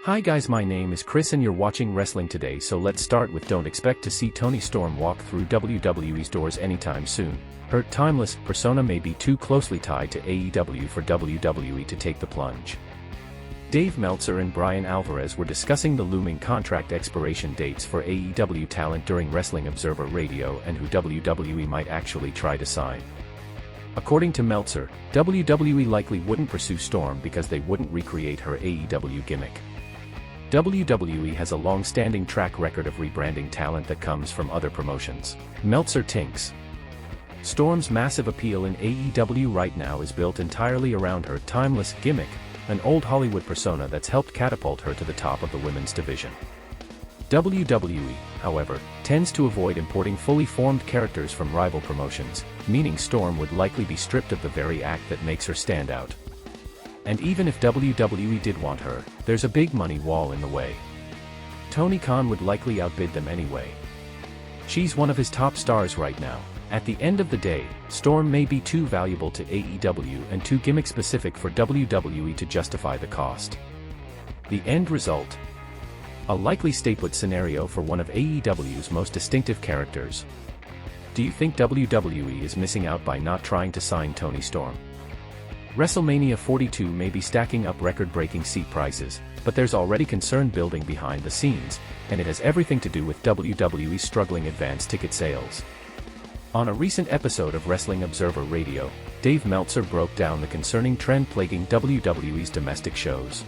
Hi guys, my name is Chris and you're watching Wrestling Today, so let's start with don't expect to see Toni Storm walk through WWE's doors anytime soon. Her timeless persona may be too closely tied to AEW for WWE to take the plunge. Dave Meltzer and Brian Alvarez were discussing the looming contract expiration dates for AEW talent during Wrestling Observer Radio and who WWE might actually try to sign. According to Meltzer, WWE likely wouldn't pursue Storm because they wouldn't recreate her AEW gimmick. WWE has a long-standing track record of rebranding talent that comes from other promotions. Meltzer thinks Storm's massive appeal in AEW right now is built entirely around her timeless gimmick, an old Hollywood persona that's helped catapult her to the top of the women's division. WWE, however, tends to avoid importing fully formed characters from rival promotions, meaning Storm would likely be stripped of the very act that makes her stand out. And even if WWE did want her, there's a big money wall in the way. Tony Khan would likely outbid them anyway. She's one of his top stars right now. At the end of the day, Storm may be too valuable to AEW and too gimmick-specific for WWE to justify the cost. The end result? A likely stay-put scenario for one of AEW's most distinctive characters. Do you think WWE is missing out by not trying to sign Toni Storm? WrestleMania 42 may be stacking up record-breaking seat prices, but there's already concern building behind the scenes, and it has everything to do with WWE's struggling advance ticket sales. On a recent episode of Wrestling Observer Radio, Dave Meltzer broke down the concerning trend plaguing WWE's domestic shows.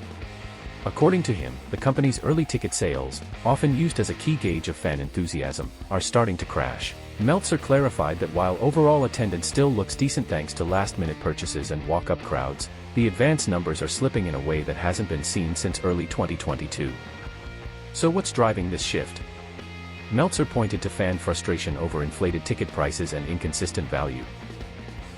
According to him, the company's early ticket sales, often used as a key gauge of fan enthusiasm, are starting to crash. Meltzer clarified that while overall attendance still looks decent thanks to last-minute purchases and walk-up crowds, the advance numbers are slipping in a way that hasn't been seen since early 2022. So what's driving this shift? Meltzer pointed to fan frustration over inflated ticket prices and inconsistent value.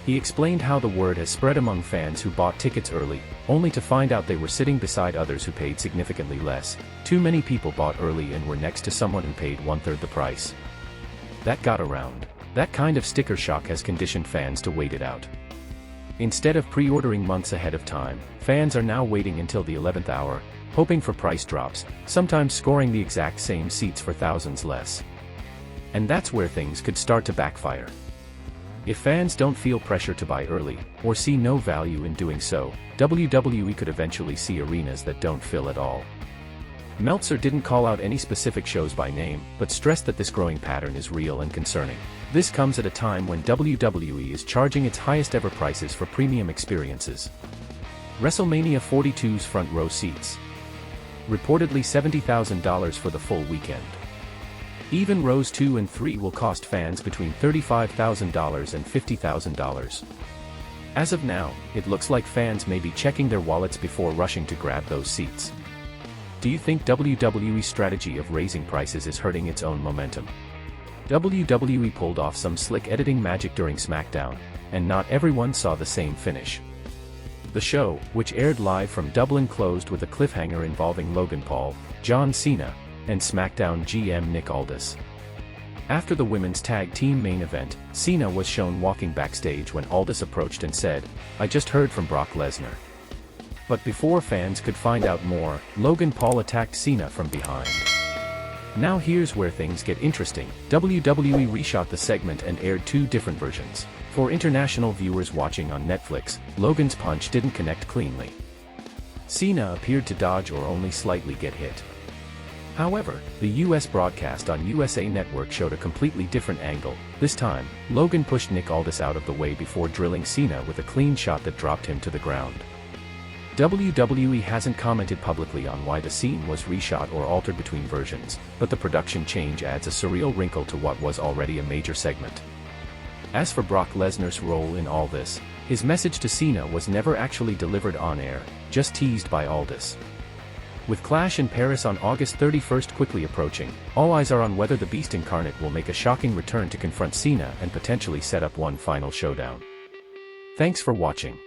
He explained how the word has spread among fans who bought tickets early, only to find out they were sitting beside others who paid significantly less. Too many people bought early and were next to someone who paid one-third the price. That got around. That kind of sticker shock has conditioned fans to wait it out. Instead of pre-ordering months ahead of time, fans are now waiting until the 11th hour, hoping for price drops, sometimes scoring the exact same seats for thousands less. And that's where things could start to backfire. If fans don't feel pressure to buy early, or see no value in doing so, WWE could eventually see arenas that don't fill at all. Meltzer didn't call out any specific shows by name, but stressed that this growing pattern is real and concerning. This comes at a time when WWE is charging its highest ever prices for premium experiences. WrestleMania 42's front row seats. Reportedly $70,000 for the full weekend. Even rows 2 and 3 will cost fans between $35,000 and $50,000. As of now, it looks like fans may be checking their wallets before rushing to grab those seats. Do you think WWE's strategy of raising prices is hurting its own momentum? WWE pulled off some slick editing magic during SmackDown, and not everyone saw the same finish. The show, which aired live from Dublin, closed with a cliffhanger involving Logan Paul, John Cena, and SmackDown GM Nick Aldis. After the women's tag team main event, Cena was shown walking backstage when Aldis approached and said, "I just heard from Brock Lesnar." But before fans could find out more, Logan Paul attacked Cena from behind. Now here's where things get interesting. WWE reshot the segment and aired 2 different versions. For international viewers watching on Netflix, Logan's punch didn't connect cleanly. Cena appeared to dodge or only slightly get hit. However, the US broadcast on USA Network showed a completely different angle. This time, Logan pushed Nick Aldis out of the way before drilling Cena with a clean shot that dropped him to the ground. WWE hasn't commented publicly on why the scene was reshot or altered between versions, but the production change adds a surreal wrinkle to what was already a major segment. As for Brock Lesnar's role in all this, his message to Cena was never actually delivered on air, just teased by Aldis. With Clash in Paris on August 31st quickly approaching, all eyes are on whether the Beast Incarnate will make a shocking return to confront Cena and potentially set up one final showdown. Thanks for watching.